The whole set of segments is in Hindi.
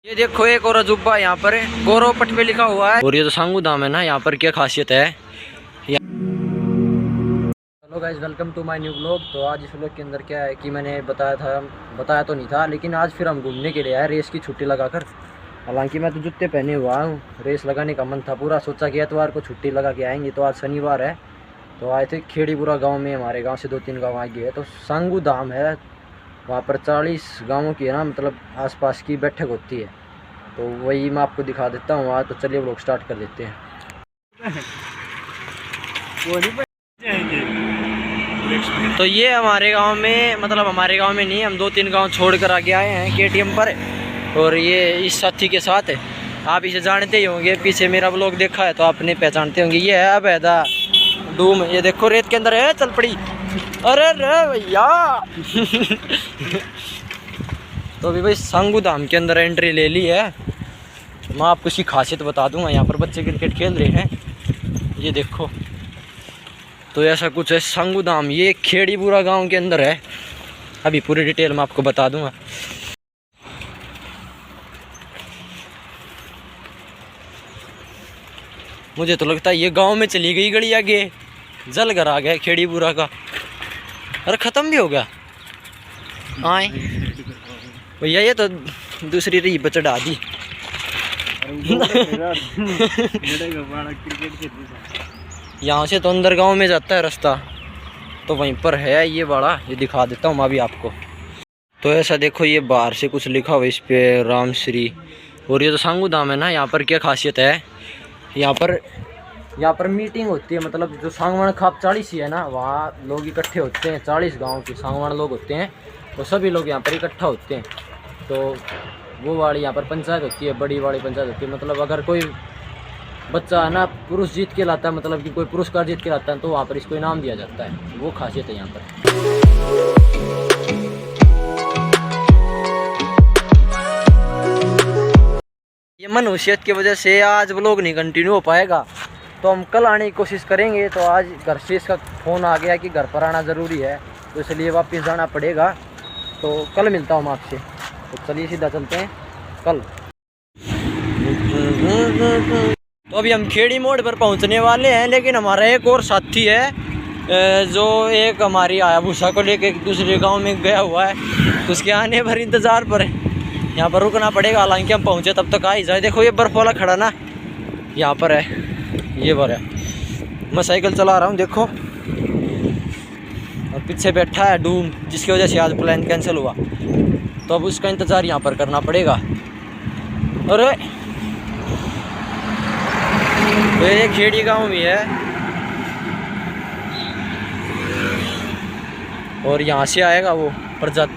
ये देखो एक और अजूबा यहाँ पर गौरव पट पे लिखा हुआ है। और ये तो सांगू धाम है ना, यहाँ पर क्या खासियत है। Hello guys, welcome to my new blog. तो आज इस ब्लॉग के अंदर क्या है कि मैंने बताया तो नहीं था, लेकिन आज फिर हम घूमने के लिए आए रेस की छुट्टी लगाकर। हालांकि मैं तो जूते पहने हुआ हूँ, रेस लगाने का मन था पूरा, सोचा कि एतवार को छुट्टी लगा के आएंगे। तो आज शनिवार है, तो आए थे खेड़ीपुरा गाँव में। हमारे गाँव से 2-3 गाँव आगे है, तो सांगू धाम है। वहाँ पर 40 गाँवों की है ना, मतलब आसपास की बैठक होती है। तो वही मैं आपको दिखा देता हूँ वहाँ। तो चलिए ब्लॉग स्टार्ट कर देते हैं। तो ये हमारे गांव में, मतलब हमारे गांव में नहीं, हम 2-3 गांव छोड़ कर आगे आए हैं केटीएम पर। और ये इस साथी के साथ है, आप इसे जानते ही होंगे, पीछे मेरा ब्लॉग देखा है तो आपने पहचानते होंगे। ये है अबैदा डूम, ये देखो रेत के अंदर है, चल पड़ी। अरे रे भैया तो अभी भाई सांगू धाम के अंदर एंट्री ले ली है। मैं आपको इसकी खासियत बता दूंगा। यहाँ पर बच्चे क्रिकेट खेल रहे हैं, ये देखो। तो ऐसा कुछ है सांगू धाम, ये खेड़ीपुरा गांव के अंदर है। अभी पूरी डिटेल मैं आपको बता दूंगा। मुझे तो लगता है ये गांव में चली गई गली, आगे जल घर आ गया खेड़ीपुरा का। अरे ख़त्म भी हो गया। आए भैया, ये तो दूसरी रही पर चढ़ा दी। यहाँ से तो अंदर गांव में जाता है रास्ता, तो वहीं पर है ये बड़ा, ये दिखा देता हूँ मैं अभी आपको। तो ऐसा देखो, ये बाहर से कुछ लिखा हुआ इस पे, राम श्री। और ये तो सांगू धाम है ना, यहाँ पर क्या खासियत है, यहाँ पर मीटिंग होती है। मतलब जो सांगवान खाप 40 ही है ना, वहाँ लोग इकट्ठे होते हैं। 40 गाँव के सांगवान लोग होते हैं, तो सभी लोग यहाँ पर इकट्ठा होते हैं। तो वो वाली यहाँ पर पंचायत होती है, बड़ी वाली पंचायत होती है। मतलब अगर कोई बच्चा है ना पुरुष जीत के लाता है, मतलब कि कोई पुरस्कार जीत के लाता है, तो वहाँ पर इसको इनाम दिया जाता है। वो खासियत है यहाँ पर। ये मनुष्यत की वजह से आज व्लॉग नहीं कंटिन्यू हो पाएगा, तो हम कल आने की कोशिश करेंगे। तो आज घर से इसका फ़ोन आ गया कि घर पर आना ज़रूरी है, तो इसलिए वापस जाना पड़ेगा। तो कल मिलता हूँ मैं आपसे। तो चलिए सीधा चलते हैं कल। तो अभी हम खेड़ी मोड़ पर पहुंचने वाले हैं, लेकिन हमारा एक और साथी है जो एक हमारी हायाबुसा को लेकर एक दूसरे गांव में गया हुआ है, तो उसके आने पर इंतज़ार पर है। यहाँ पर रुकना पड़ेगा, हालांकि हम पहुँचे तब तक आ ही जाए। देखो ये बर्फ़ वाला खड़ा ना, यहाँ पर है, ये पर है। मैं साइकिल चला रहा हूँ देखो, और पीछे बैठा है डूम, जिसकी वजह से आज प्लान कैंसिल हुआ। तो अब उसका इंतज़ार यहाँ पर करना पड़ेगा। अरे तो ये खेड़ी गांव भी है, और यहाँ से आएगा वो प्रजात,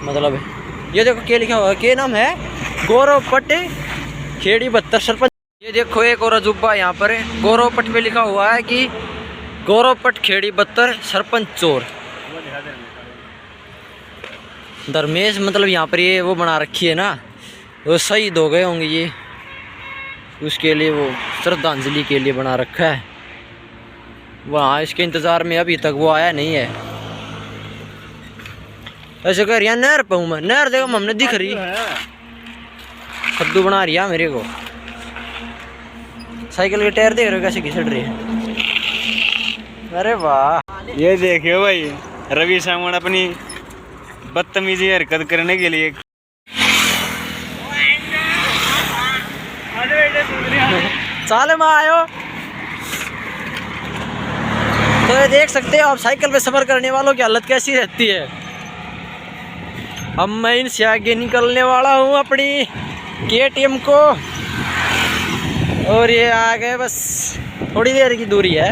मतलब ये देखो क्या लिखा हुआ है, क्या नाम है, गौरव पट खेड़ी 72 सरपंच। ये देखो एक और अजूबा यहाँ पर है, गौरव पट पे लिखा हुआ है कि गौरव पट खेड़ी 72 सरपंच चोर धर्मेश। मतलब यहाँ पर ये वो बना रखी है ना, वो शहीद हो गए होंगे ये, उसके लिए वो श्रद्धांजलि के लिए बना रखा है। वहाँ इसके इंतज़ार में अभी तक वो आया नहीं है। ऐसे कह रही नहर पाऊँ मैं, नहर देखो हमने दिख रही, खद्दू बना रही है मेरे को। साइकिल के टायर देख रहे हो कैसे घिसट रही है। अरे वाह, ये देखियो भाई, रवि सामन अपनी बदतमीजी हरकत करने के लिए साले में आयो। तो ये देख सकते हो आप साइकिल पे सफर करने वालों की हालत कैसी रहती है। अब मैं इनसे आगे निकलने वाला हूँ अपनी केटीएम को, और ये आ गए, बस थोड़ी देर की दूरी है।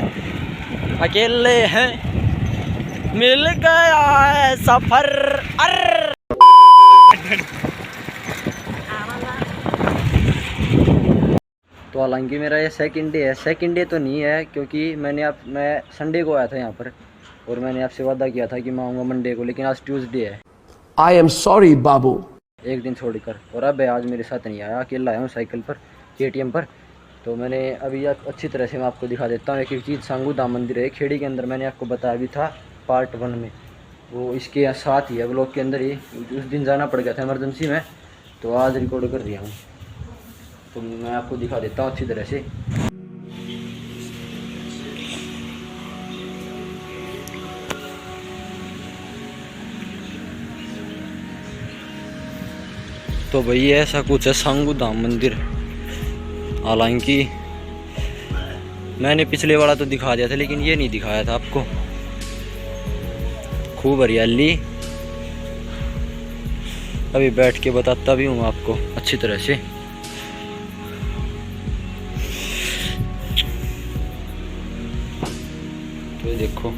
अकेले हैं, मिल गया है सफर। तो हालांकि मेरा ये सेकंड डे है, सेकंड डे तो नहीं है, क्योंकि मैं संडे को आया था यहाँ पर, और मैंने आपसे वादा किया था कि मैं आऊँगा मंडे को, लेकिन आज ट्यूसडे है। आई एम सॉरी बाबू, एक दिन छोड़कर। और अब आज मेरे साथ नहीं आया, अकेला आया हूँ साइकिल पर केटीएम पर। तो मैंने अभी अच्छी तरह से मैं आपको दिखा देता हूँ एक एक चीज़। सांगू धाम मंदिर है खेड़ी के अंदर, मैंने आपको बताया भी था पार्ट 1 में, वो इसके साथ ही है ब्लॉक के अंदर ही। उस दिन जाना पड़ गया था इमरजेंसी में, तो आज रिकॉर्ड कर रहा हूँ, तो मैं आपको दिखा देता हूँ अच्छी तरह से। तो भैया ऐसा कुछ है सांगू धाम मंदिर। हालांकि मैंने पिछले वाला तो दिखा दिया था, लेकिन ये नहीं दिखाया था आपको। खूब हरियाली, अभी बैठ के बताता भी हूँ आपको अच्छी तरह से। तो देखो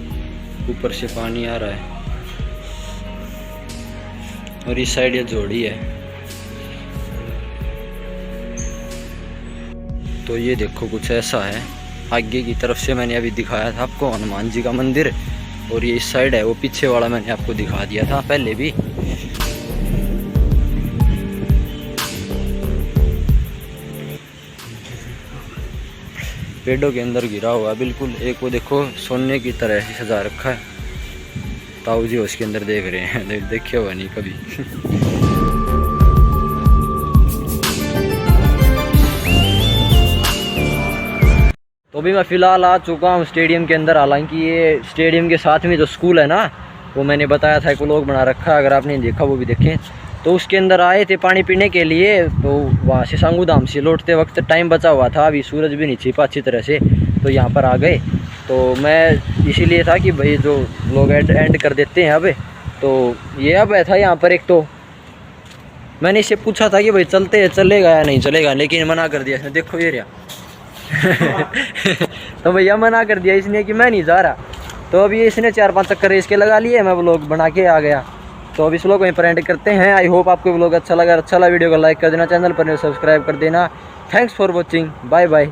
ऊपर से पानी आ रहा है और इस साइड ये जोड़ी है। तो ये देखो कुछ ऐसा है। आगे की तरफ से मैंने अभी दिखाया था आपको हनुमान जी का मंदिर, और ये इस साइड है, वो पीछे वाला मैंने आपको दिखा दिया था पहले भी। पेड़ों के अंदर गिरा हुआ बिल्कुल एक, वो देखो सोने की तरह ही सजा रखा है। ताऊ जी उसके अंदर देख रहे हैं, देखे हुआ नहीं कभी। तो अभी मैं फ़िलहाल आ चुका हूँ स्टेडियम के अंदर। हालांकि ये स्टेडियम के साथ में जो स्कूल है ना, वो मैंने बताया था एक व्लॉग बना रखा है, अगर आपने देखा वो भी देखें। तो उसके अंदर आए थे पानी पीने के लिए। तो वहाँ से सांगू धाम से लौटते वक्त टाइम बचा हुआ था, अभी सूरज भी नहीं छिपा अच्छी तरह से, तो यहाँ पर आ गए। तो मैं इसीलिए था कि भाई जो लोग एंड कर देते हैं अब। तो ये अब था यहाँ पर एक, तो मैंने इससे पूछा था कि भाई चलते चलेगा या नहीं चलेगा, लेकिन मना कर दिया इसने। देखो ये रहा। तो भैया मना कर दिया इसने कि मैं नहीं जा रहा। तो अभी इसने 4-5 चक्कर इसके लगा लिए, मैं व्लॉग बना के आ गया। तो अब इस व्लॉग वहीं पर एंड करते हैं। आई होप आपको व्लॉग अच्छा लगा। अच्छा लगा वीडियो को लाइक कर देना, चैनल पर सब्सक्राइब कर देना। Thanks for watching, bye bye.